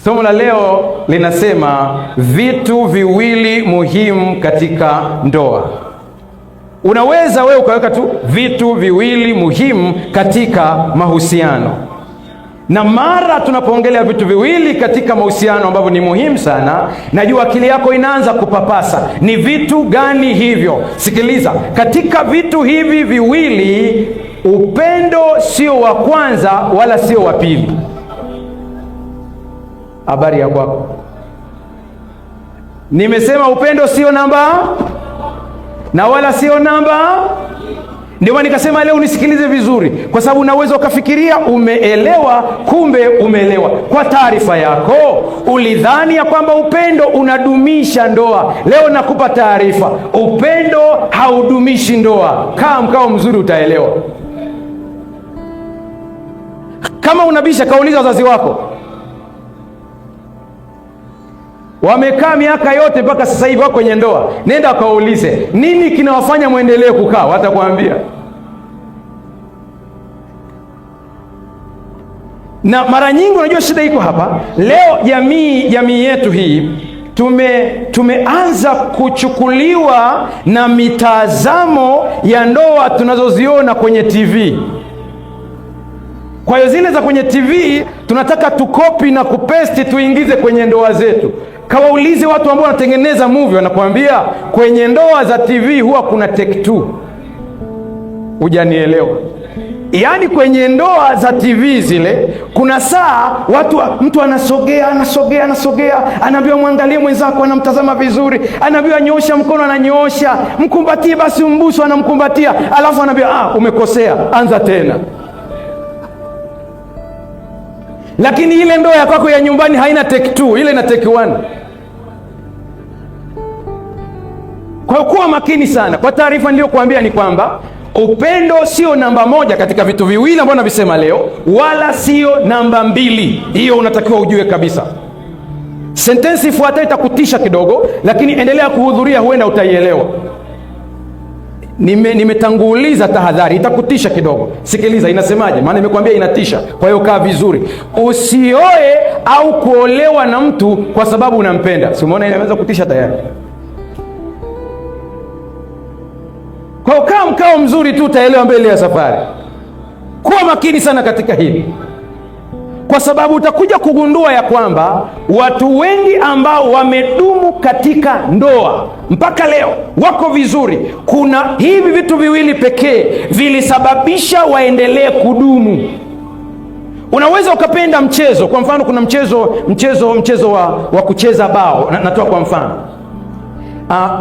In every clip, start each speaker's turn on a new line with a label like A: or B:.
A: Somo la leo linasema vitu viwili muhimu katika ndoa. Unaweza wewe ukaweka tu vitu viwili muhimu katika mahusiano. Na mara tunapoongelea vitu viwili katika mahusiano ambavyo ni muhimu sana, najua akili yako inaanza kupapasa. Ni vitu gani hivyo? Sikiliza, katika vitu hivi viwili, upendo sio wa kwanza wala sio wa pili. Habari ya kwako. Nimesema upendo sio namba na wala sio namba. Ndio maana nikasema leo unisikilize vizuri, kwa sababu unaweza ukafikiria umeelewa, kumbe umeelewa. Kwa taarifa yako, ulidhani ya kwamba upendo unadumisha ndoa. Leo nakupa taarifa, upendo haudumishi ndoa. Kaa mkao mzuri, utaelewa. Kama unabisha, kauliza wazazi wako. Wamekaa miaka yote mpaka sasa hivi wako kwenye ndoa. Nenda wakaulize nini kinawafanya muendelee kukaa, watakwambia. Na mara nyingi unajua shida iko hapa. Leo jamii yetu hii tumeanza kuchukuliwa na mitazamo ya ndoa tunazoziona kwenye TV. Kwa hiyo zile za kwenye TV tunataka tukopi na kupesti tuingize kwenye ndoa zetu. Kawaulize watu ambao wanatengeneza movie, wanakuambia kwenye ndoa za TV huwa kuna take two. Hujanielewa? Yaani kwenye ndoa za TV zile kuna saa mtu anasogea, anaambiwa muangalie mwenzako, anamtazama vizuri, anaambiwa nyoosha mkono, ananyoosha, mkumbatie basi umbusu, anamkumbatia, alafu anaambiwa umekosea, anza tena. Lakini ile ndoa ya kwako ya nyumbani haina take two, ile ina take one. Kwa kuwa makini sana. Kwa taarifa niliyokuambia ni kwamba upendo sio namba moja katika vitu viwili ambavyo navisema leo, wala sio namba mbili. Hiyo unatakiwa ujue kabisa. Sentensi ifuatayo itakutisha kidogo, lakini endelea kuhudhuria, huenda utaielewa. Nimetanguliza tahadhari, itakutisha kidogo. Sikiliza inasemaje, maana nimekuambia inatisha. Kwa hiyo kaa vizuri. Usioe au kuolewa na mtu kwa sababu unampenda. Si umeona inaweza kutisha tayari? Kwa hiyo kaa mkao mzuri tu, utaelewa mbele ya safari. Kuwa makini sana katika hili, kwa sababu utakuja kugundua ya kwamba watu wengi ambao wamedumu katika ndoa mpaka leo wako vizuri. Kuna hivi vitu viwili pekee vilisababisha waendelee kudumu. Unaweza ukapenda mchezo. Kwa mfano, kuna mchezo wa kucheza bao. Natoa kwa mfano.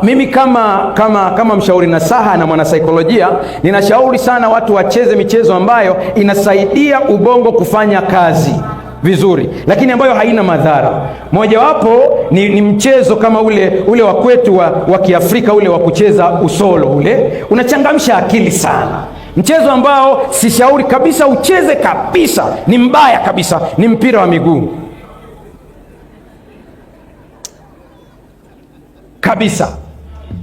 A: Mimi kama mshauri nasaha na mwanasaikolojia, ninashauri sana watu wacheze michezo ambayo inasaidia ubongo kufanya kazi vizuri, lakini ambayo haina madhara. Mojawapo ni mchezo kama ule wa kwetu wa Kiafrika, ule wa kucheza usolo. Ule unachangamsha akili sana. Mchezo ambao sishauri kabisa ucheze kabisa, ni mbaya kabisa, ni mpira wa miguu kabisa.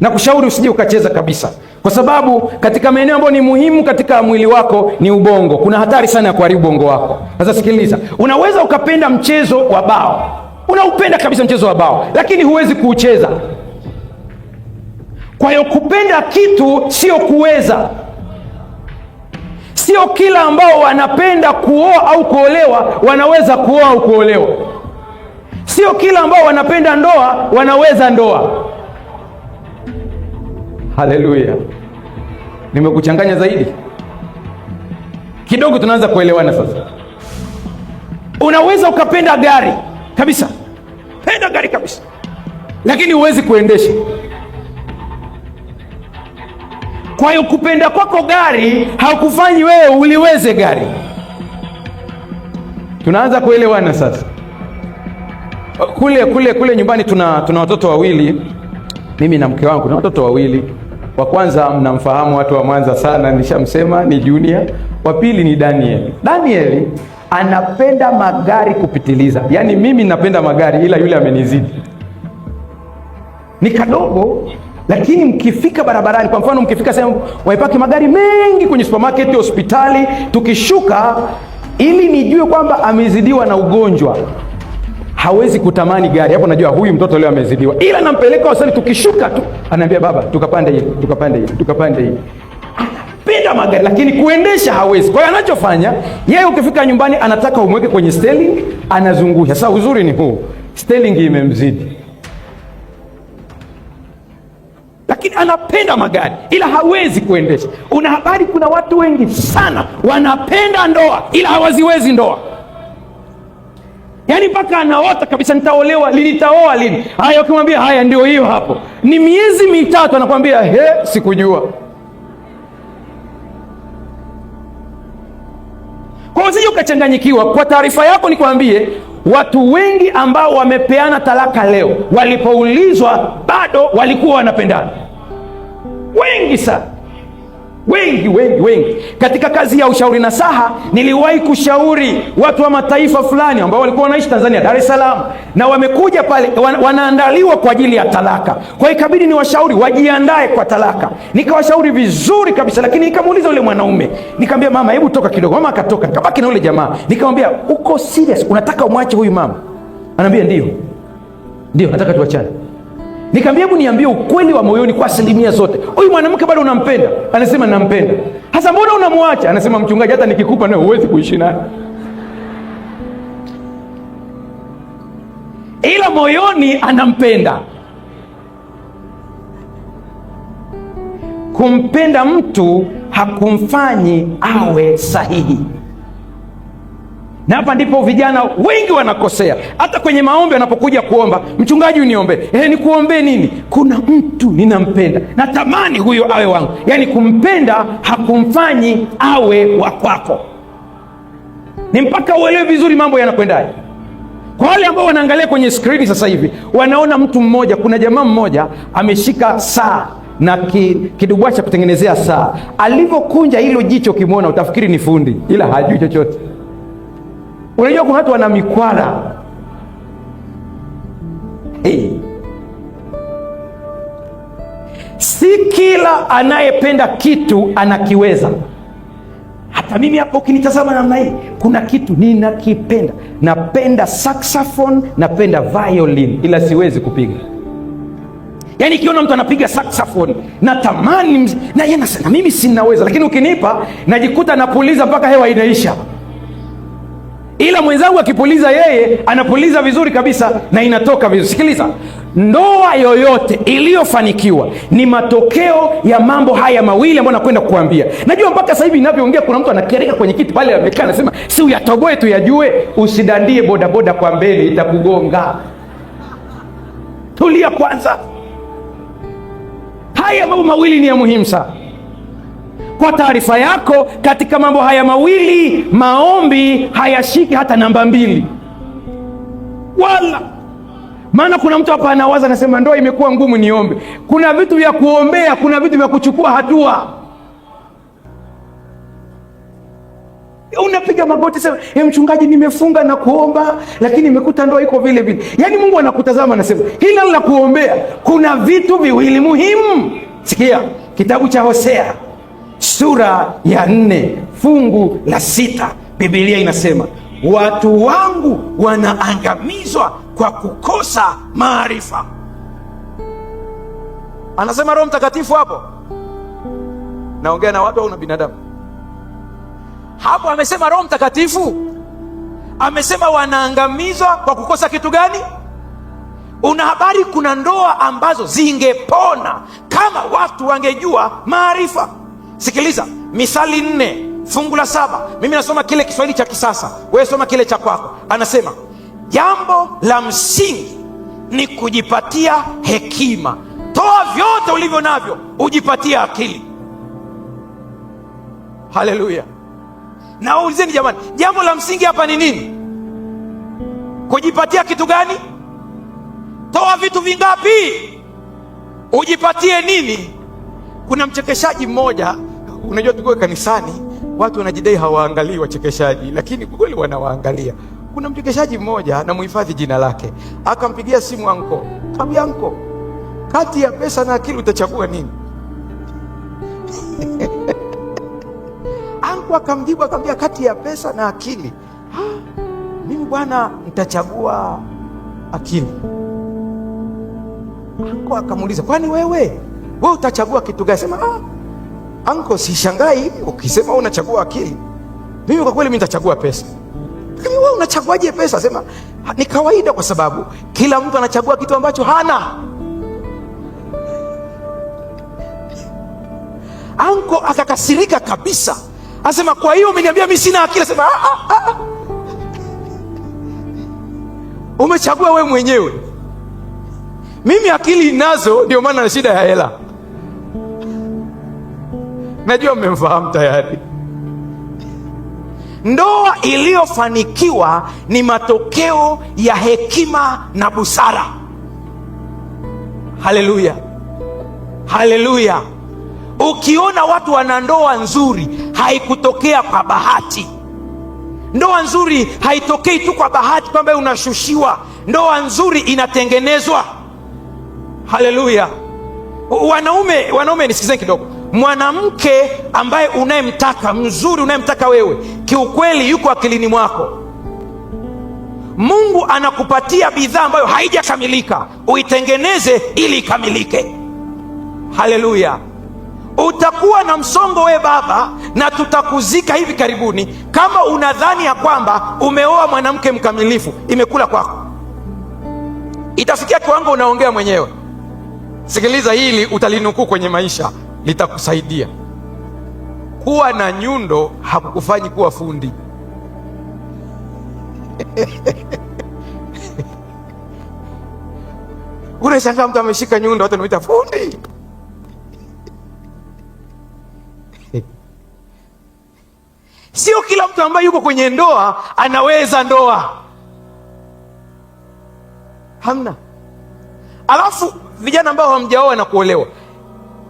A: Na kushauri usije ukacheza kabisa, kwa sababu katika maeneo ambayo ni muhimu katika mwili wako ni ubongo. Kuna hatari sana ya kuharibu ubongo wako. Sasa sikiliza, unaweza ukapenda mchezo wa bao, unaupenda kabisa mchezo wa bao, lakini huwezi kuucheza. Kwa hiyo kupenda kitu sio kuweza. Sio kila ambao wanapenda kuoa au kuolewa wanaweza kuoa au kuolewa. Sio kila ambao wanapenda ndoa wanaweza ndoa. Haleluya. Nimekuchanganya zaidi kidogo, tunaanza kuelewana sasa. Unaweza ukapenda gari kabisa, penda gari kabisa, lakini huwezi kuendesha. Kwa hiyo kupenda kwako gari haukufanyi wewe uliweze gari. Tunaanza kuelewana sasa. Kule nyumbani tuna watoto wawili. Mimi na mke wangu tuna watoto wawili. Wa kwanza mnamfahamu, watu wa Mwanza sana, nishamsema, ni Junior. Wa pili ni Daniel. Daniel anapenda magari kupitiliza. Yaani mimi napenda magari, ila yule amenizidi. Ni kadogo, lakini mkifika barabarani, kwa mfano mkifika sehemu waipaki magari mengi kwenye supermarket, hospitali, tukishuka, ili nijue kwamba amezidiwa na ugonjwa, hawezi kutamani gari. Hapo najua huyu mtoto leo amezidiwa, ila nampeleka hospitali, tukishuka tu anaambia baba, tukapande hili, tukapande hili, tukapande hili. Anapenda magari, lakini kuendesha hawezi. Kwa hiyo anachofanya yeye, ukifika nyumbani anataka umweke kwenye steering, anazungusha. Sasa uzuri ni huu, steering imemzidi, lakini anapenda magari ila hawezi kuendesha. Una habari, kuna watu wengi sana wanapenda ndoa ila hawaziwezi ndoa. Yaani mpaka anaota kabisa, nitaolewa lini, nitaoa lini. Haya, ukimwambia haya ndio hiyo hapo, ni miezi mitatu anakuambia sikujua. Kwa hiyo usije ukachanganyikiwa. Kwa taarifa yako nikwambie, watu wengi ambao wamepeana talaka leo, walipoulizwa bado walikuwa wanapendana. Wengi sana, wengi. Katika kazi ya ushauri nasaha, niliwahi kushauri watu wa mataifa fulani ambao walikuwa wanaishi Tanzania, Dar es Salaam, na wamekuja pale, wanaandaliwa kwa ajili ya talaka. Kwa hiyo ikabidi ni washauri wajiandae kwa talaka. Nikawashauri vizuri kabisa, lakini nikamuuliza yule mwanaume, nikamwambia mama, hebu toka kidogo. Mama akatoka, nikabaki na yule jamaa. Nikamwambia, uko serious, unataka umwache huyu mama? Anambia ndio, nataka tuachane. Nikamwambia, hebu niambie ukweli wa moyoni kwa asilimia zote, huyu mwanamke bado unampenda? Anasema nampenda. Hasa mbona unamwacha? Anasema mchungaji, hata nikikupa nawe huwezi kuishi naye, ila moyoni anampenda. Kumpenda mtu hakumfanyi awe sahihi. Na hapa ndipo vijana wengi wanakosea. Hata kwenye maombi wanapokuja kuomba, mchungaji uniombe. Nikuombe nini? Kuna mtu ninampenda, natamani huyo awe wangu. Yaani kumpenda hakumfanyi awe wa kwako. Ni mpaka uelewe vizuri mambo yanakwendaje. Kwa wale ambao wanaangalia kwenye skrini sasa hivi, wanaona mtu mmoja, kuna jamaa mmoja ameshika saa na kidubwa cha kutengenezea saa. Alivyokunja hilo jicho, kimwona utafikiri ni fundi, ila hajui chochote. Unajua kuna watu wana mikwala. Si kila anayependa kitu anakiweza. Hata mimi hapo ukinitazama namna hii, kuna kitu ninakipenda. Napenda saxophone, napenda violin, ila siwezi kupiga. Yaani kiona mtu anapiga saxophone natamani, na yeye anasema mimi sinaweza, lakini ukinipa najikuta napuliza mpaka hewa inaisha. Ila mwenzangu akipuliza, yeye anapuliza vizuri kabisa na inatoka vizuri. Sikiliza, ndoa yoyote iliyofanikiwa ni matokeo ya mambo haya mawili ambayo nakwenda kukuambia. Najua mpaka sasa hivi ninavyoongea kuna mtu anakereka kwenye kiti pale amekaa, anasema si uyatoboe tu yajue. Usidandie bodaboda kwa mbele, itakugonga. Tulia kwanza. Haya mambo mawili ni ya muhimu sana. Kwa taarifa yako, katika mambo haya mawili, maombi hayashiki hata namba 2. Wala maana kuna mtu hapa anawaza, anasema ndoa imekuwa ngumu, niombe. Kuna vitu vya kuombea, kuna vitu vya kuchukua hatua. Unapiga magoti sema, mchungaji, nimefunga na kuomba, lakini nimekuta ndoa iko vile vile. Yaani Mungu anakutazama, anasema hila la kuombea, kuna vitu viwili muhimu. Sikia kitabu cha Hosea sura ya 4 fungu la 6. Biblia inasema, watu wangu wanaangamizwa kwa kukosa maarifa. Anasema Roho Mtakatifu hapo? Naongea na watu au na binadamu? Hapo amesema Roho Mtakatifu, amesema wanaangamizwa kwa kukosa kitu gani? Una habari, kuna ndoa ambazo zingepona kama watu wangejua maarifa. Sikiliza, Mithali 4 fungu la 7. Mimi nasoma kile Kiswahili cha kisasa, wewe soma kile cha kwako. Anasema jambo la msingi ni kujipatia hekima. Toa vyote ulivyo navyo ujipatie akili. Haleluya. Na ulizeni jamani, jambo la msingi hapa ni nini? Kujipatia kitu gani? Toa vitu vingapi ujipatie nini? Kuna mchekeshaji mmoja, unajua tuko kanisani, watu wanajidai hawaangalii wachekeshaji, lakini kweli wanawaangalia. Kuna mchekeshaji mmoja, na muhifadhi jina lake, akampigia simu anko, akamwambia anko, kati ya pesa na akili utachagua nini? Anko akamjibu akamwambia, kati ya pesa na akili, mimi bwana nitachagua akili. Anko akamuuliza, kwani wewe utachagua kitu gani? Sema, anko, sishangai ukisema unachagua akili. Mimi kwa kweli nitachagua pesa. Lakini wewe unachaguaje pesa? Sema, ni kawaida, kwa sababu kila mtu anachagua kitu ambacho hana. Anko akakasirika kabisa, asema, kwa hiyo umeniambia mimi sina akili? Asema, umechagua wewe mwenyewe. Mimi akili nazo, ndio maana na shida ya hela. Najua mmemfahamu tayari. Ndoa iliyofanikiwa ni matokeo ya hekima na busara. Haleluya, haleluya. Ukiona watu wana ndoa nzuri, haikutokea kwa bahati. Ndoa nzuri haitokei tu kwa bahati kwamba unashushiwa. Ndoa nzuri inatengenezwa. Haleluya. Wanaume nisikizeni kidogo. Mwanamke ambaye unayemtaka mzuri, unayemtaka wewe, kiukweli yuko akilini mwako. Mungu anakupatia bidhaa ambayo haijakamilika, uitengeneze ili ikamilike. Haleluya. Utakuwa na msongo we baba, na tutakuzika hivi karibuni kama unadhani ya kwamba umeoa mwanamke mkamilifu. Imekula kwako. Itafikia kiwango unaongea mwenyewe. Sikiliza hili, utalinukuu kwenye maisha, litakusaidia. Kuwa na nyundo hakukufanyi kuwa fundi. Unashangaa mtu ameshika nyundo, watu wanamuita fundi. Sio kila mtu ambaye yuko kwenye ndoa anaweza ndoa. Hamna. Alafu vijana ambao hamjaoa na kuolewa,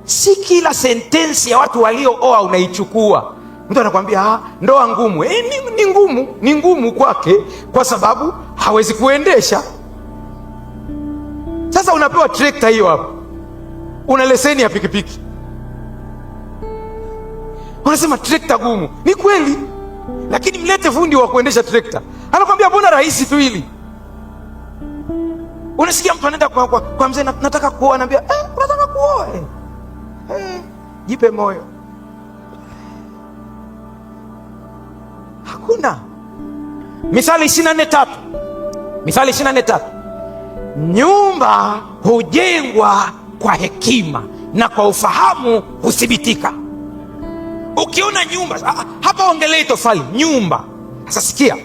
A: si kila sentensi ya watu waliooa unaichukua. Mtu anakuambia ndoa ngumu. Ni ngumu kwake kwa sababu hawezi kuendesha. Sasa unapewa trekta hiyo hapo, una leseni ya pikipiki, unasema trekta gumu. Ni kweli, lakini mlete fundi wa kuendesha trekta. Anakuambia mbona rahisi tu hili. Unasikia mtu anaenda kwa mzee, nataka kuoa. Anaambia unataka kuoa? Jipe moyo. Hakuna. Misali 24:3. Misali 24:3. Nyumba hujengwa kwa hekima na kwa ufahamu huthibitika. Ukiona nyumba hapa, ongelei tofali, nyumba. Sasa sikia,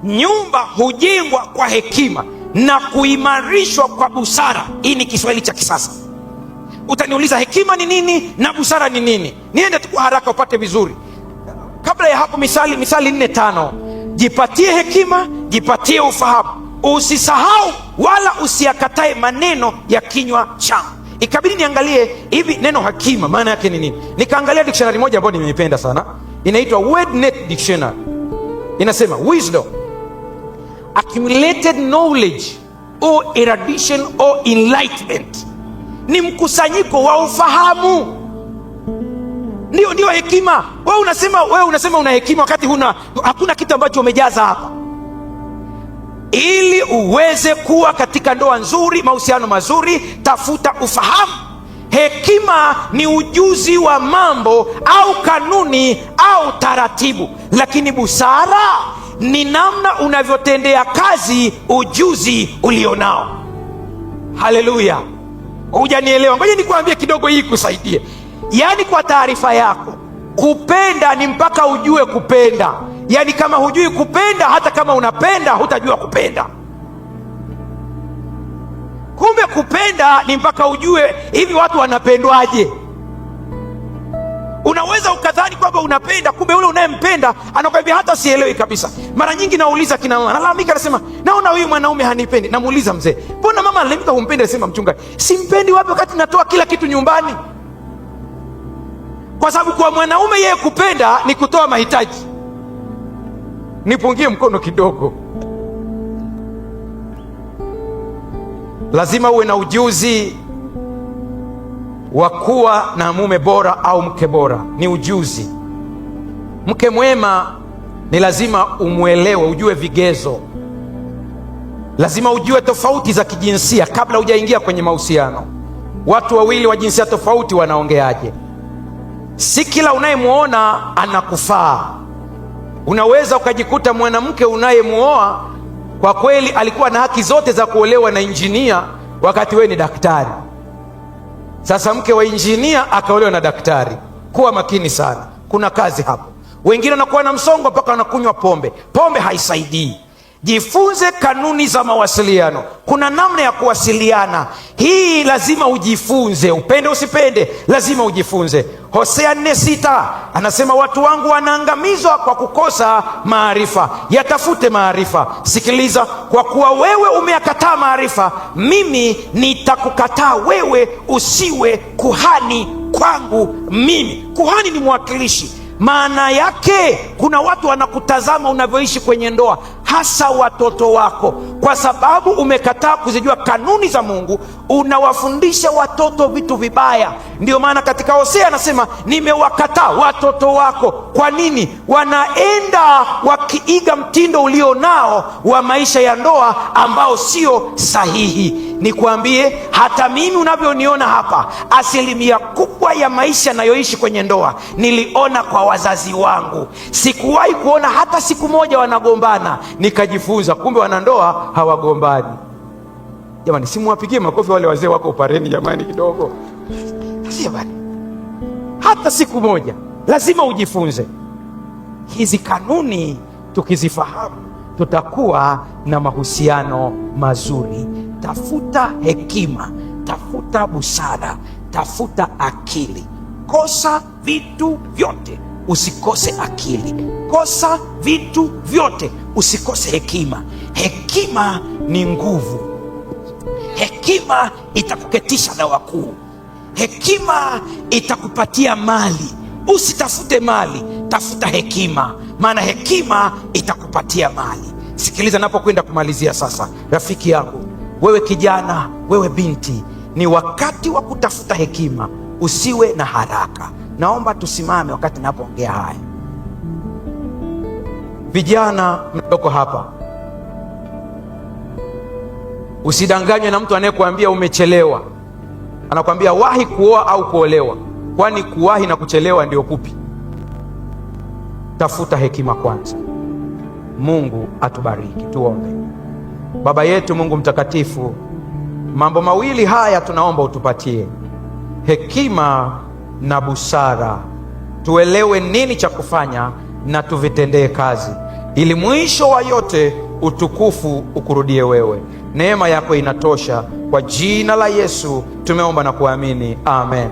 A: nyumba hujengwa kwa hekima na kuimarishwa kwa busara. Hii ni Kiswahili cha kisasa. Utaniuliza hekima ni nini na busara ni nini? Niende tu kwa haraka upate vizuri. Kabla ya hapo, Misali 4:5. Jipatie hekima, jipatie ufahamu, usisahau wala usiakatae maneno ya kinywa changu. Ikabidi niangalie hivi neno hekima maana yake ni nini. Nikaangalia dictionary moja ambayo nimeipenda sana, inaitwa WordNet Dictionary. Inasema wisdom, accumulated knowledge or erudition or enlightenment. Ni mkusanyiko wa ufahamu. Ndio hekima. Wewe unasema una hekima wakati hakuna kitu ambacho umejaza hapa. Ili uweze kuwa katika ndoa nzuri, mahusiano mazuri, tafuta ufahamu. Hekima ni ujuzi wa mambo au kanuni au taratibu, lakini busara ni namna unavyotendea kazi ujuzi ulionao. Haleluya. Hujanielewa? Ngoja nikuambie kidogo hii kusaidie. Yaani, kwa taarifa yako, kupenda ni mpaka ujue kupenda. Yaani kama hujui kupenda, hata kama unapenda hutajua kupenda. Kumbe kupenda ni mpaka ujue hivi watu wanapendwaje. Unaweza ukadhani kwamba unapenda, kumbe yule unayempenda anakuambia hata sielewi kabisa. Mara nyingi nauliza kina mama, nalalamika, anasema naona huyu mwanaume hanipendi. Namuuliza mzee, mbona mama analalamika humpende? Anasema mchungaji, simpendi wapi wakati natoa kila kitu nyumbani? Kwa sababu kwa mwanaume yeye kupenda ni kutoa mahitaji. Nipungie mkono kidogo. Lazima uwe na ujuzi wa kuwa na mume bora au mke bora. Ni ujuzi. Mke mwema ni lazima umwelewe, ujue vigezo. Lazima ujue tofauti za kijinsia kabla hujaingia kwenye mahusiano. Watu wawili wa jinsia tofauti wanaongeaje? Si kila unayemuona anakufaa. Unaweza ukajikuta mwanamke unayemuoa kwa kweli alikuwa na haki zote za kuolewa na injinia wakati we ni daktari. Sasa mke wa injinia akaolewa na daktari. Kuwa makini sana, kuna kazi hapo. Wengine wanakuwa na msongo mpaka wanakunywa pombe. Pombe haisaidii. Jifunze kanuni za mawasiliano. Kuna namna ya kuwasiliana, hii lazima ujifunze. Upende usipende, lazima ujifunze. Hosea 4:6 anasema watu wangu wanaangamizwa kwa kukosa maarifa. Yatafute maarifa. Sikiliza, kwa kuwa wewe umeyakataa maarifa, mimi nitakukataa wewe usiwe kuhani kwangu mimi. Kuhani ni mwakilishi. Maana yake kuna watu wanakutazama unavyoishi kwenye ndoa, hasa watoto wako. Kwa sababu umekataa kuzijua kanuni za Mungu, unawafundisha watoto vitu vibaya. Ndio maana katika Hosea anasema nimewakataa watoto wako. Kwa nini? Wanaenda wakiiga mtindo ulionao wa maisha ya ndoa ambao sio sahihi. Nikwambie, hata mimi unavyoniona hapa, asilimia kubwa ya maisha nayoishi kwenye ndoa niliona kwa wazazi wangu. Sikuwahi kuona hata siku moja wanagombana, nikajifunza kumbe wanandoa hawagombani. Jamani, simuwapigie makofi wale wazee wako upareni jamani kidogo. Jamani, hata siku moja. Lazima ujifunze hizi kanuni. Tukizifahamu tutakuwa na mahusiano mazuri. Tafuta hekima, tafuta busara, tafuta akili. Kosa vitu vyote, usikose akili. Kosa vitu vyote, usikose hekima. Hekima ni nguvu. Hekima itakuketisha na wakuu. Hekima itakupatia mali. Usitafute mali, tafuta hekima, maana hekima itakupatia mali. Sikiliza napokwenda kumalizia sasa, rafiki yangu, wewe kijana, wewe binti, ni wakati wa kutafuta hekima. Usiwe na haraka. Naomba tusimame wakati napoongea haya. Vijana mdoko hapa, usidanganywe na mtu anayekuambia umechelewa. Anakuambia wahi kuoa au kuolewa. Kwani kuwahi na kuchelewa ndio kupi? Tafuta hekima kwanza. Mungu atubariki. Tuombe. Baba yetu Mungu mtakatifu, mambo mawili haya tunaomba utupatie: hekima na busara. Tuelewe nini cha kufanya na tuvitendee kazi, ili mwisho wa yote utukufu ukurudie wewe. Neema yako inatosha. Kwa jina la Yesu tumeomba na kuamini, amen.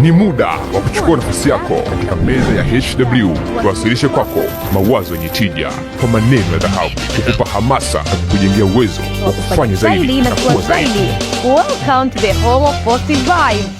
B: Ni muda wa kuchukua nafasi yako katika meza ya HW. Tuwasilishe kwako mawazo yenye tija kwa maneno ya dhahabu, kukupa hamasa na kukujengea uwezo wa kufanya zaidi na kuwa zaidi.
C: Welcome to the home of positive vibes.